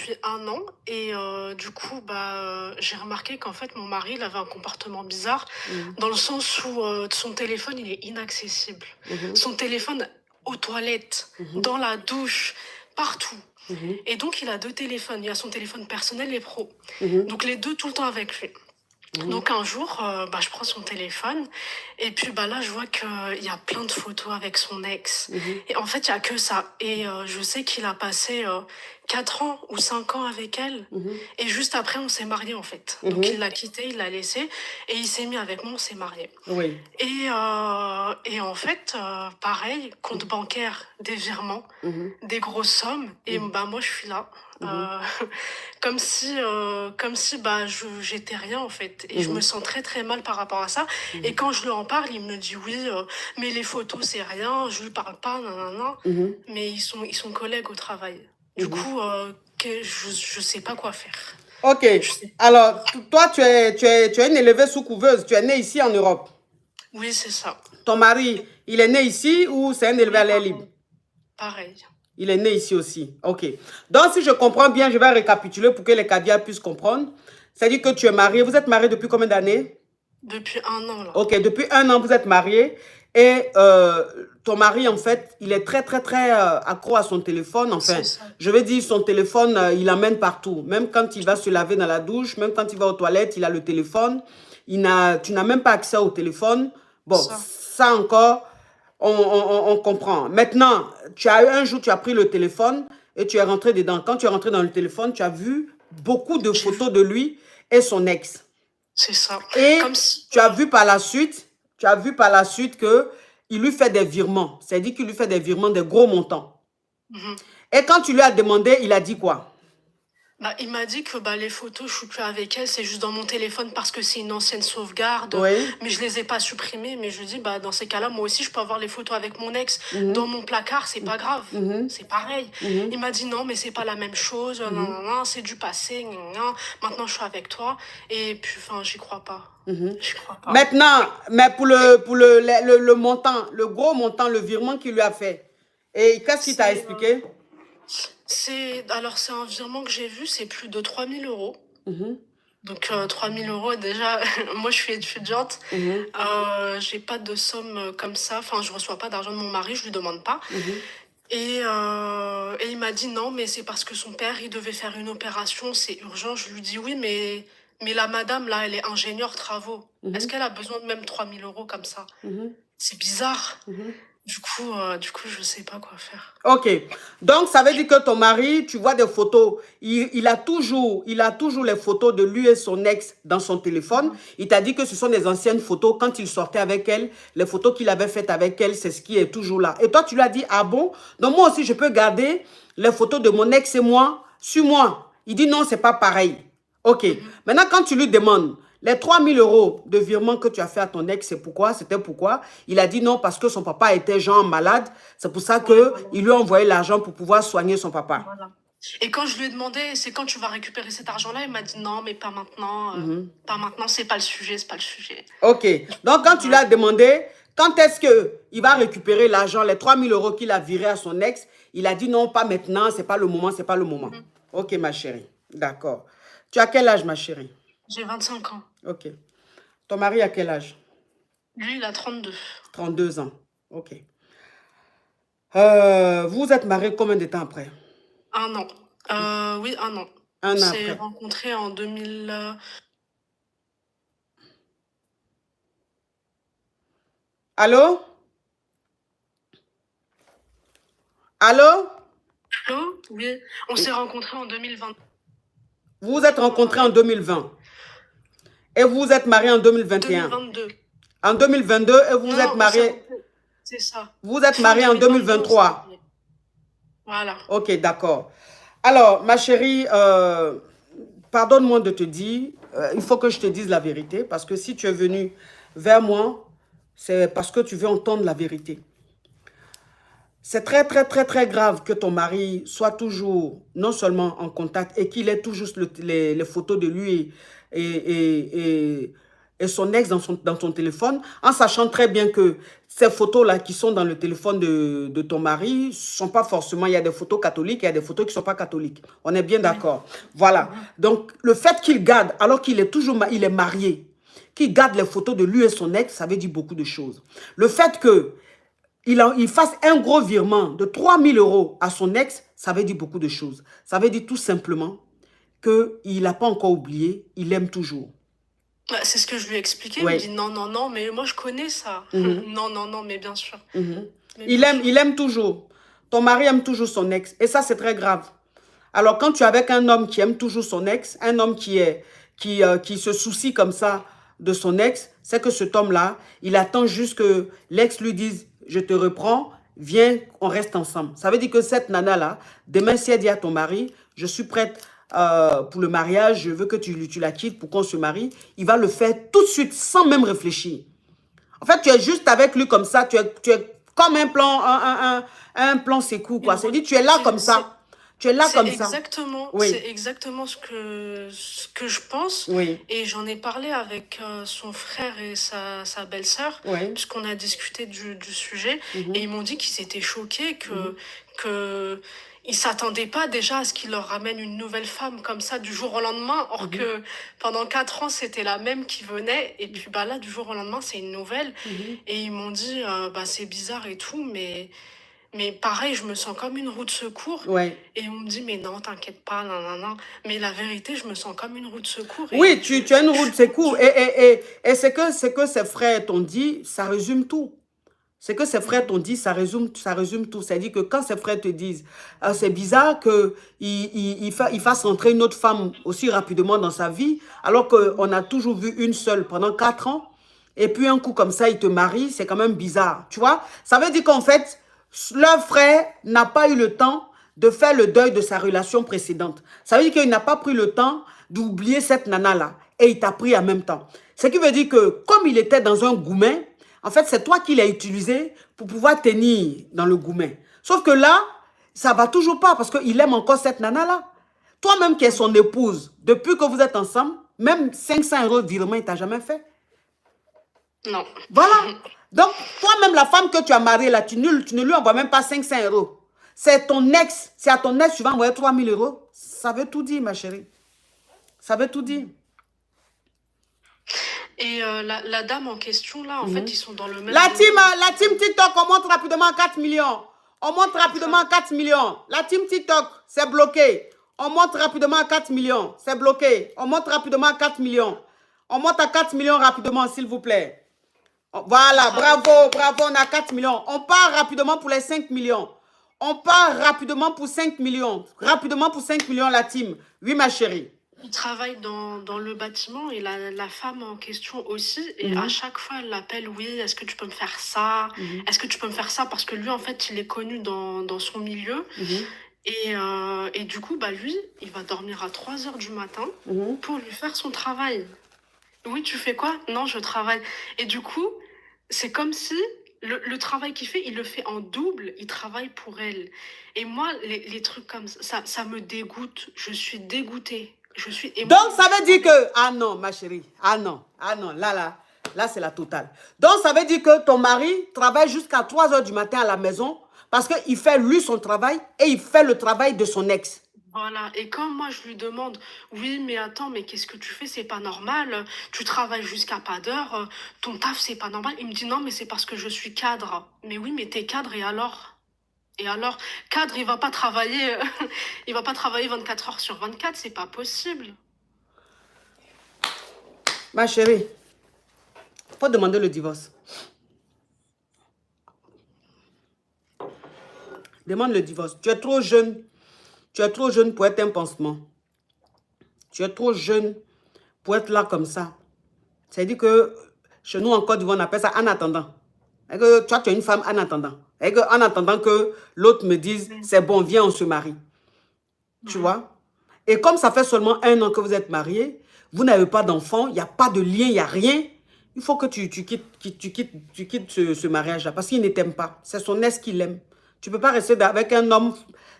depuis un an et du coup, j'ai remarqué qu'en fait, mon mari, il avait un comportement bizarre Mhm, dans le sens où son téléphone, il est inaccessible. mhm, Son téléphone aux toilettes, mhm, dans la douche, partout. mhm, Et donc, il a deux téléphones. Il a son téléphone personnel et pro. mhm, Donc, les deux tout le temps avec lui. mhm, Donc un jour, je prends son téléphone et puis là, je vois qu'il y a plein de photos avec son ex. mhm, Et en fait, il y a que ça. Et je sais qu'il a passé 4 ans ou 5 ans avec elle. mhm, Et juste après, on s'est mariés en fait. Donc il mhm. l'a quitté, il l'a laissé et il s'est mis avec moi, on s'est mariés. Oui. Et en fait, pareil, compte Mhm, bancaire, des virements, mhm, des grosses sommes. Et mhm, moi, je suis là. mhm, euh, comme si j'étais rien en fait. Et je me mhm, sens très très mal par rapport à ça. Et quand je lui en parle, il me dit oui, mais les photos c'est rien, je lui parle pas, nanana. mhm, Mais ils sont collègues au travail. Du mhm. coup, je sais pas quoi faire. Ok. Je sais. Alors, toi, tu es une élevée sous couveuse. Tu es né ici en Europe. Oui, c'est ça. Ton mari, il est né ici ou c'est un élevé à Oui, l'air libre? pareil. Pareil. Il est né ici aussi. Ok. Donc, si je comprends bien, je vais récapituler pour que les cadias puissent comprendre. C'est-à-dire que tu es marié. Vous êtes marié depuis combien d'années? Depuis un an là. Ok, depuis un an, vous êtes mariés. Et ton mari, en fait, il est très, très, très accro à son téléphone. Enfin, C'est ça. je veux dire, son téléphone, il l'emmène partout. Même quand il va se laver dans la douche, même quand il va aux toilettes, il a le téléphone. Tu n'as même pas accès au téléphone. Bon, Ça. ça encore, on comprend. Maintenant, un jour, tu as pris le téléphone et tu es rentré dedans. Quand tu es rentré dans le téléphone, tu as vu beaucoup de J'ai vu. photos de lui et son ex. C'est ça. Et Comme si. tu as vu par la suite, que il lui fait des virements. C'est-à-dire qu'il lui fait des virements de gros montants. Mhm. Et quand tu lui as demandé, il a dit quoi? Il m'a dit que les photos, je suis plus avec elle, c'est juste dans mon téléphone parce que c'est une ancienne sauvegarde, Oui. mais je les ai pas supprimées. Mais je lui dis, dans ces cas-là, moi aussi, je peux avoir les photos avec mon ex dans Mhm, mon placard, c'est pas grave. mhm, C'est pareil. mhm, Il m'a dit non, mais c'est pas la même chose, non, mhm, non, non, c'est du passé, non, non. Maintenant, je suis avec toi. Et puis, enfin, j'y crois pas. mhm. J'y crois pas. Maintenant, mais pour le montant, le gros montant, le virement qu'il lui a fait, et qu'est-ce qu'il t'a C'est, expliqué? alors, c'est un virement que j'ai vu, c'est plus de 3 000 euros. Mhm, Donc 3 000 euros déjà, moi je suis étudiante, mhm, j'ai pas de somme comme ça, enfin je reçois pas d'argent de mon mari, je lui demande pas. mhm, Et il m'a dit non, mais c'est parce que son père il devait faire une opération, c'est urgent. Je lui dis oui, mais la madame là, elle est ingénieure travaux. Est-ce mhm, qu'elle a besoin de même 3 000 euros comme ça? mhm, C'est bizarre. mhm. Du coup, je sais pas quoi faire. Ok, donc ça veut dire que ton mari, tu vois des photos, il a toujours les photos de lui et son ex dans son téléphone. Mhm. Il t'a dit que ce sont des anciennes photos quand il sortait avec elle, les photos qu'il avait faites avec elle, c'est ce qui est toujours là. Et toi, tu lui as dit, ah bon? Donc moi aussi, je peux garder les photos de mon ex et moi sur moi. Il dit non, c'est pas pareil. Ok, Mhm. maintenant quand tu lui demandes, les 3 000 € de virement que tu as fait à ton ex, c'est pourquoi? C'était pourquoi? Il a dit non parce que son papa était genre malade. C'est pour ça Ouais, voilà. qu'il lui a envoyé l'argent pour pouvoir soigner son papa. Voilà. Et quand je lui ai demandé, c'est quand tu vas récupérer cet argent-là, il m'a dit non, mais pas maintenant. Mhm. Pas maintenant, c'est pas le sujet, c'est pas le sujet. Ok. Donc, quand tu lui Ouais. as demandé, quand est-ce qu'il va récupérer l'argent, les 3 000 € qu'il a viré à son ex, il a dit non, pas maintenant, c'est pas le moment, c'est pas le moment. Mhm. Ok, ma chérie. D'accord. Tu as quel âge, ma chérie? J'ai 25 ans. Ok. Ton mari a quel âge? Lui, il a 32. 32 ans. Ok. Vous êtes mariés combien de temps après? Un an. Oui, un an. On Un an s'est après. rencontrés en 2000. Allô? Allô? Allô? Oui. On s'est rencontrés en 2020. Vous vous êtes Tu m'entends rencontrés en bien? 2020 et vous vous êtes mariés en 2021. 2022. En 2022 et Non, non, on s'est rencontrés. C'est ça. vous êtes Fin mariés en 2022, on s'est 2023. mariés. Voilà. Ok, d'accord. Alors, ma chérie, pardonne-moi de te dire, il faut que je te dise la vérité parce que si tu es venue vers moi, c'est parce que tu veux entendre la vérité. C'est très, très, très, très grave que ton mari soit toujours non seulement en contact et qu'il ait toujours les photos de lui et son ex dans ton téléphone, en sachant très bien que ces photos-là qui sont dans le téléphone de ton mari ne sont pas forcément, il y a des photos catholiques, il y a des photos qui ne sont pas catholiques. On est bien d'accord. Voilà. Donc, le fait qu'il garde, alors qu'il est toujours il est marié, qu'il garde les photos de lui et son ex, ça veut dire beaucoup de choses. Le fait que il fasse un gros virement de 3 000 € à son ex, ça veut dire beaucoup de choses. Ça veut dire tout simplement qu'il n'a pas encore oublié, il l'aime toujours. Bah, c'est ce que je lui ai expliqué. Il me Ouais. dit non, non, non, mais moi je connais ça. Non, non, non, mais bien sûr. Mais Il bien sûr. aime toujours. Ton mari aime toujours son ex. Et ça, c'est très grave. Alors, quand tu es avec un homme qui aime toujours son ex, un homme qui se soucie comme ça de son ex, c'est que cet homme-là, il attend juste que l'ex lui dise « Je te reprends, viens, on reste ensemble ». Ça veut dire que cette nana-là, demain, si elle dit à ton mari « Je suis prête pour le mariage, je veux que tu la quittes pour qu'on se marie », il va le faire tout de suite, sans même réfléchir. En fait, tu es juste avec lui comme ça, tu es comme un plan sécours, quoi. C'est-à-dire, tu es là comme ça. Tu es là comme ça. Oui. C'est exactement ce que je pense. Oui. Et j'en ai parlé avec son frère et sa belle-sœur, Oui. puisqu'on a discuté du sujet. Et ils m'ont dit qu'ils étaient choqués que ils s'attendaient pas déjà à ce qu'il leur ramène une nouvelle femme comme ça du jour au lendemain. Or que pendant 4 ans, c'était la même qui venait. Et puis bah là, du jour au lendemain, c'est une nouvelle. Et ils m'ont dit, bah c'est bizarre et tout, mais pareil, je me sens comme une roue de secours. Ouais. Et on me dit, mais non, t'inquiète pas, non, non, non. Mais la vérité, je me sens comme une roue de secours. Oui, tu as une roue de secours. Et ce que ses frères t'ont dit, ça résume tout. Ce que ses frères t'ont dit, ça résume tout. C'est-à-dire que quand ses frères te disent, c'est bizarre qu'il fasse rentrer une autre femme aussi rapidement dans sa vie, alors qu'on a toujours vu une seule pendant 4 ans, et puis un coup comme ça, il te marie, c'est quand même bizarre. Tu vois? Ça veut dire qu'en fait, leur frère n'a pas eu le temps de faire le deuil de sa relation précédente. Ça veut dire qu'il n'a pas pris le temps d'oublier cette nana-là, et il t'a pris en même temps. Ce qui veut dire que comme il était dans un goumen, en fait, c'est toi qui l'as utilisé pour pouvoir tenir dans le goumen. Sauf que là, ça ne va toujours pas parce qu'il aime encore cette nana-là. Toi-même qui es son épouse, depuis que vous êtes ensemble, même 500 € de virement, il ne t'a jamais fait. Non. Voilà. Donc, toi-même, la femme que tu as mariée, là, tu ne lui envoies même pas 500 €. C'est ton ex. C'est à ton ex, tu vas envoyer 3 000 €. Ça veut tout dire, ma chérie. Ça veut tout dire. Et la dame en question, là, en fait, ils sont dans le même... La team TikTok, on monte rapidement à 4 millions. On monte rapidement à 4 millions. La team TikTok, c'est bloqué. On monte rapidement à 4 millions. C'est bloqué. On monte rapidement à 4 millions. On monte à 4 millions rapidement, s'il vous plaît. Voilà, bravo, bravo, on a 4 millions. On part rapidement pour les 5 millions. On part rapidement pour 5 millions. Rapidement pour 5 millions, la team. Oui, ma chérie. Il travaille dans le bâtiment et la femme en question aussi. Et à chaque fois, elle l'appelle, oui, est-ce que tu peux me faire ça? Est-ce que tu peux me faire ça? Parce que lui, en fait, il est connu dans son milieu. Et du coup, bah, lui, il va dormir à 3 h du matin pour lui faire son travail. Oui, tu fais quoi? Non, je travaille. Et du coup, c'est comme si le travail qu'il fait, il le fait en double. Il travaille pour elle. Et moi, les trucs comme ça me dégoûte. Je suis dégoûtée. Donc, ça veut dire que... Ah non, ma chérie. Ah non, là, c'est la totale. Donc, ça veut dire que ton mari travaille jusqu'à 3 h du matin à la maison parce qu'il fait, lui, son travail et il fait le travail de son ex. Voilà, et quand moi je lui demande, oui, mais attends, mais qu'est-ce que tu fais? C'est pas normal, tu travailles jusqu'à pas d'heure, ton taf, c'est pas normal. Il me dit, non, mais c'est parce que je suis cadre. Mais oui, mais t'es cadre, et alors? Et alors, cadre, il va pas travailler, il va pas travailler 24 heures sur 24, c'est pas possible. Ma chérie, faut demander le divorce. Demande le divorce. Tu es trop jeune. Tu es trop jeune pour être un pansement. Tu es trop jeune pour être là comme ça. C'est-à-dire que chez nous en Côte d'Ivoire, on appelle ça en attendant. Et que toi, tu es une femme en attendant. Et que, en attendant que l'autre me dise, c'est bon, viens, on se marie. Tu vois? Et comme ça fait seulement 1 an que vous êtes mariés, vous n'avez pas d'enfant, il n'y a pas de lien, il n'y a rien. Il faut que tu quittes ce mariage-là parce qu'il ne t'aime pas. C'est son ex qui l'aime. Tu ne peux pas rester avec un homme,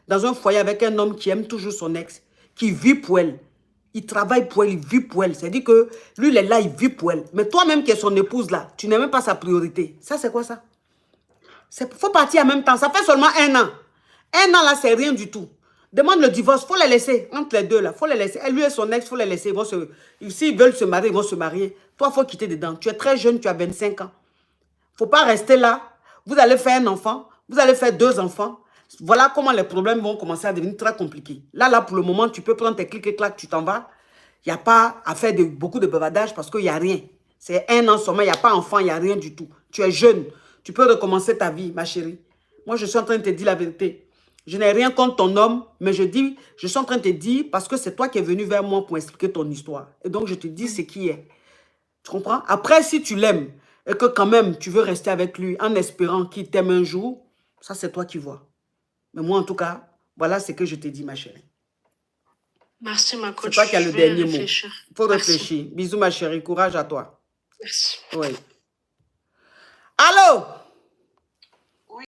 dans un foyer avec un homme qui aime toujours son ex, qui vit pour elle, Il travaille pour elle, il vit pour elle. C'est-à-dire que lui, il est là, il vit pour elle. Mais toi-même qui es son épouse là, tu n'es même pas sa priorité. Ça, c'est quoi ça? Il faut partir en même temps. Ça fait seulement 1 an. 1 an là, c'est rien du tout. Demande le divorce, il faut les laisser. Entre les deux là, il faut les laisser. Elle, lui et son ex, il faut les laisser. S'ils veulent se marier, ils vont se marier. Toi, il faut quitter dedans. Tu es très jeune, tu as 25 ans. Il ne faut pas rester là. Vous allez faire un enfant. Vous allez faire 2 enfants. Voilà comment les problèmes vont commencer à devenir très compliqués. Là, pour le moment, tu peux prendre tes clics et clacs, tu t'en vas. Il n'y a pas à faire beaucoup de bavardage parce qu'il n'y a rien. C'est 1 an seulement, il n'y a pas d'enfant, il n'y a rien du tout. Tu es jeune. Tu peux recommencer ta vie, ma chérie. Moi, je suis en train de te dire la vérité. Je n'ai rien contre ton homme, mais je suis en train de te dire parce que c'est toi qui es venu vers moi pour expliquer ton histoire. Et donc, je te dis ce qui est. Tu comprends? Après, si tu l'aimes et que quand même tu veux rester avec lui en espérant qu'il t'aime un jour, ça, c'est toi qui vois. Mais moi, en tout cas, voilà ce que je t'ai dit, ma chérie. Merci, ma coach. C'est toi qui as le dernier mot. Il faut Merci. réfléchir. Bisous, ma chérie. Courage à toi. Merci. Oui. Allô?